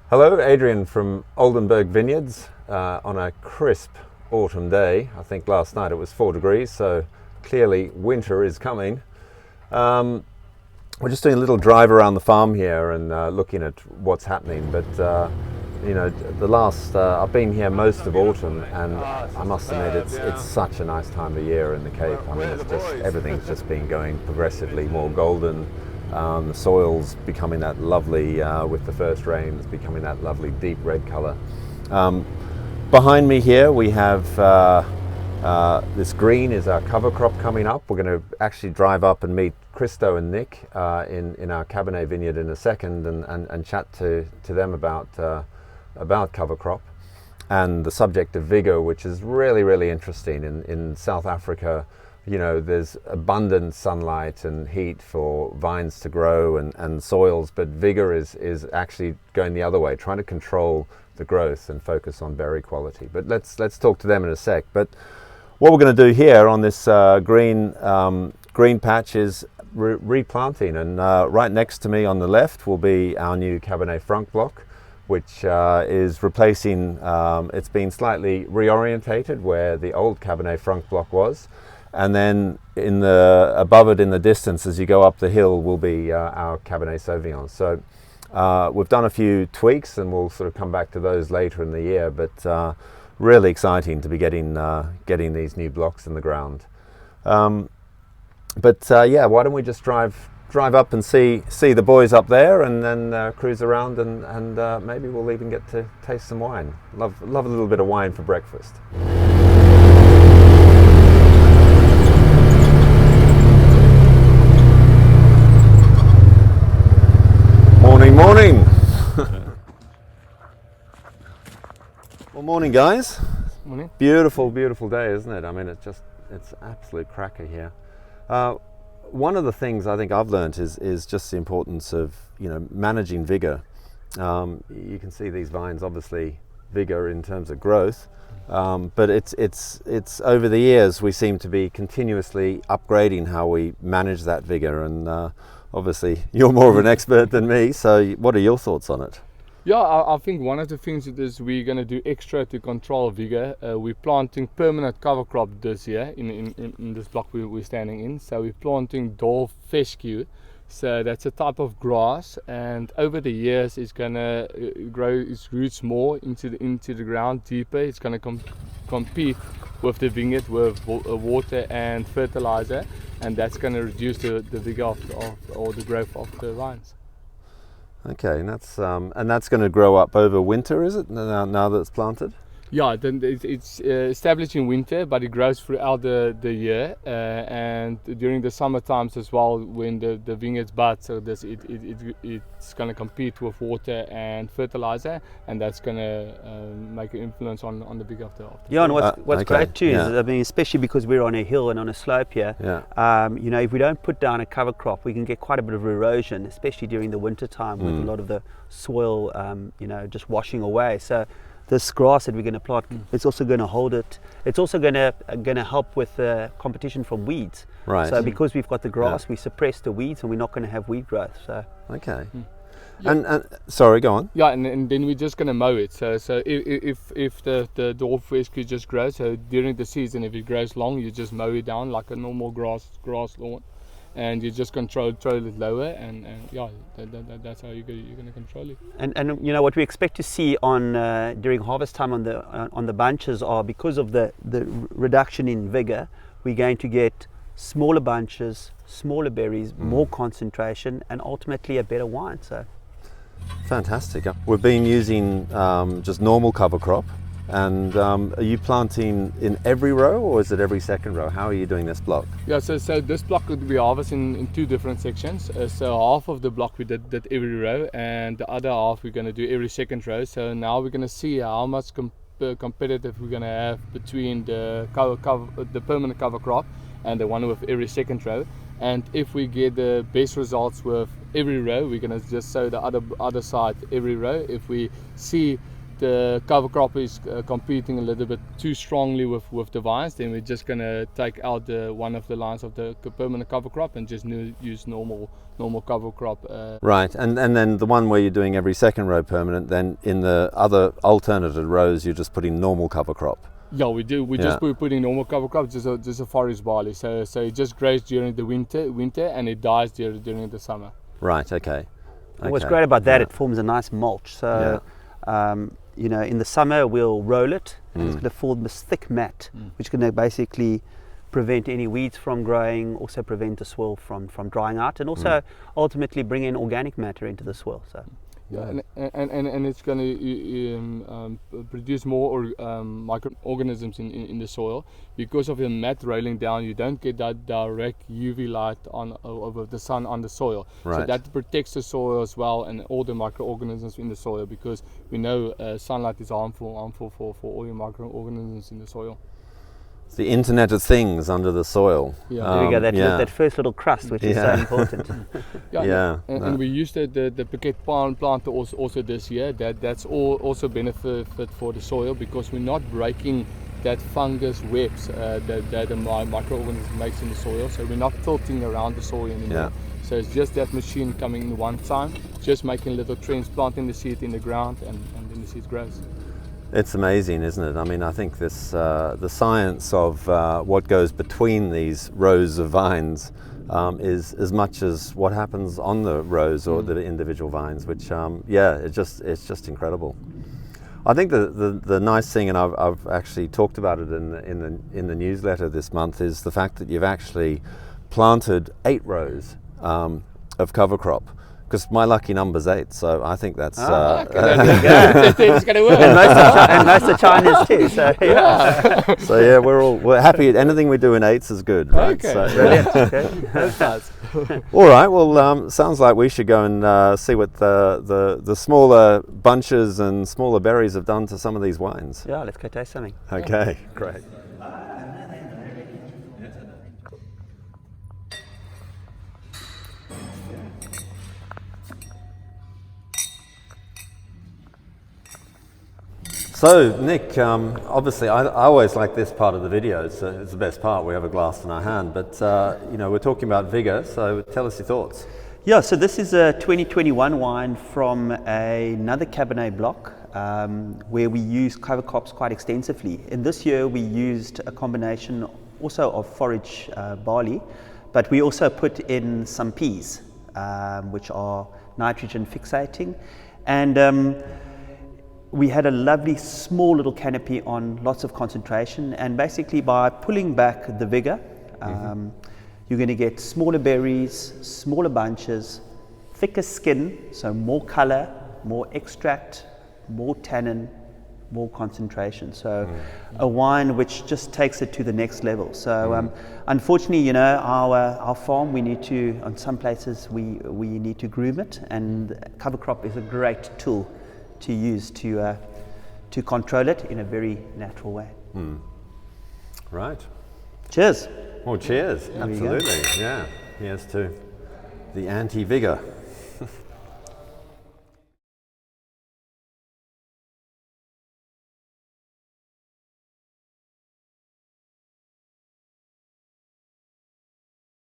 Hello, Adrian from Oldenburg Vineyards on a crisp autumn day. I think last night it was 4 degrees, so clearly winter is coming. We're just doing a little drive around the farm here and looking at what's happening. But you know, I've been here most of autumn, and I must admit it's such a nice time of year in the Cape. I mean, everything's just been going progressively more golden. The soil's becoming that lovely, with the first rains, becoming that lovely deep red colour. Behind me here we have this green is our cover crop coming up. We're going to actually drive up and meet Christo and Nic in our Cabernet vineyard in a second and chat to them about cover crop and the subject of vigour, which is really interesting. In South Africa, you know, there's abundant sunlight and heat for vines to grow and soils, but vigour is actually going the other way, trying to control the growth and focus on berry quality. But let's talk to them in a sec. But what we're going to do here on this green patch is replanting, and right next to me on the left will be our new Cabernet Franc block, which is replacing, it's been slightly reorientated where the old Cabernet Franc block was. And then above it in the distance, as you go up the hill, will be our Cabernet Sauvignon. So we've done a few tweaks, and we'll sort of come back to those later in the year. But really exciting to be getting these new blocks in the ground. Yeah, why don't we just drive up and see the boys up there, and then cruise around, and maybe we'll even get to taste some wine. Love a little bit of wine for breakfast. Morning. Well, morning, guys. Morning. Beautiful day, isn't it? I mean, it's absolute cracker here. One of the things I think I've learned is just the importance of, you know, managing vigor. You can see these vines, obviously vigor in terms of growth, but it's over the years we seem to be continuously upgrading how we manage that vigor, and obviously you're more of an expert than me, so what are your thoughts on it? Yeah, I think one of the things is we're going to do extra to control vigor. We're planting permanent cover crop this year in this block we're standing in. So we're planting dwarf fescue. So that's a type of grass, and over the years it's going to grow its roots more into the ground deeper. It's going to compete with the vineyard with water and fertilizer, and that's going to reduce the vigor or the growth of the vines. Okay, and that's going to grow up over winter, is it? Now that it's planted? Yeah, then it's established in winter, but it grows throughout the year, and during the summer times as well, when the vineyards bud. So it's going to compete with water and fertilizer, and that's going to make an influence on the vigor of the Yeah, and what's great too is, yeah. I mean, especially because we're on a hill and on a slope here. Yeah. You know, if we don't put down a cover crop, we can get quite a bit of erosion, especially during the winter time with a lot of the soil, you know, just washing away. So this grass that we're going to plant, it's also going to hold it. It's also going to help with competition from weeds. Right. So because we've got the grass, we suppress the weeds, and we're not going to have weed growth. So. Okay. Yeah. And sorry, go on. Yeah, and then we're just going to mow it. So if the dwarf fescue just grows, so during the season, if it grows long, you just mow it down like a normal grass lawn, and you just control it lower, and yeah, that's how you're going to control it. And you know what we expect to see on during harvest time on the bunches are, because of the reduction in vigor, we're going to get smaller bunches, smaller berries, more concentration, and ultimately a better wine. So fantastic. We've been using just normal cover crop. And are you planting in every row, or is it every second row? How are you doing this block? Yeah, so this block would be harvested in two different sections. So half of the block we did every row, and the other half we're going to do every second row. So now we're going to see how much competitive we're going to have between the permanent cover crop and the one with every second row. And if we get the best results with every row, we're going to just sow the other side every row. If we see the cover crop is competing a little bit too strongly with the vines, then we're just gonna take out one of the lines of the permanent cover crop and just use normal cover crop. Right, and then the one where you're doing every second row permanent, then in the other alternative rows you're just putting normal cover crop. Yeah, we do. We just putting normal cover crop, just a forest barley. So it just grows during the winter, and it dies during the summer. Right. Okay. What's great about that, it forms a nice mulch. So, you know, in the summer we'll roll it, and it's going to form this thick mat, which is going to basically prevent any weeds from growing, also prevent the soil from drying out, and also ultimately bring in organic matter into the soil. So. Yeah, and it's going to produce more microorganisms in the soil. Because of the mat rolling down, you don't get that direct UV light of the sun on the soil. Right. So that protects the soil as well, and all the microorganisms in the soil, because we know sunlight is harmful for all your microorganisms in the soil. It's the Internet of Things under the soil. Yeah. There we go, that first little crust, which is so important. And we used the piquet planter also this year. That's also benefit for the soil, because we're not breaking that fungus webs that the microorganism makes in the soil. So we're not tilting around the soil anymore. Yeah. So it's just that machine coming in one time, just making little trench, planting the seed in the ground, and then the seed grows. It's amazing, isn't it? I mean, I think this the science of what goes between these rows of vines is as much as what happens on the rows or the individual vines, which it's just incredible. I think the nice thing, and I've actually talked about it in the newsletter this month, is the fact that you've actually planted 8 rows of cover crop. Because my lucky number's 8, so I think that's It's going to work. And most of China's too. So so yeah, we're happy. Anything we do in 8s is good, right? Okay. So, brilliant. Okay. all right. Well, sounds like we should go and see what the smaller bunches and smaller berries have done to some of these wines. Yeah, let's go taste something. Okay, great. So, Nic, obviously I always like this part of the video. It's the best part. We have a glass in our hand, but you know, we're talking about vigour, so tell us your thoughts. Yeah, so this is a 2021 wine from another Cabernet block where we use cover crops quite extensively. In this year we used a combination also of forage barley, but we also put in some peas, which are nitrogen fixating, and we had a lovely small little canopy on lots of concentration, and basically by pulling back the vigour, you're going to get smaller berries, smaller bunches, thicker skin, so more colour, more extract, more tannin, more concentration. So a wine which just takes it to the next level. So unfortunately, you know, our farm, we need to, on some places we need to groom it, and cover crop is a great tool to use to control it in a very natural way. Right. Cheers. Well, cheers. Absolutely. Yeah. Here's to the anti-vigour.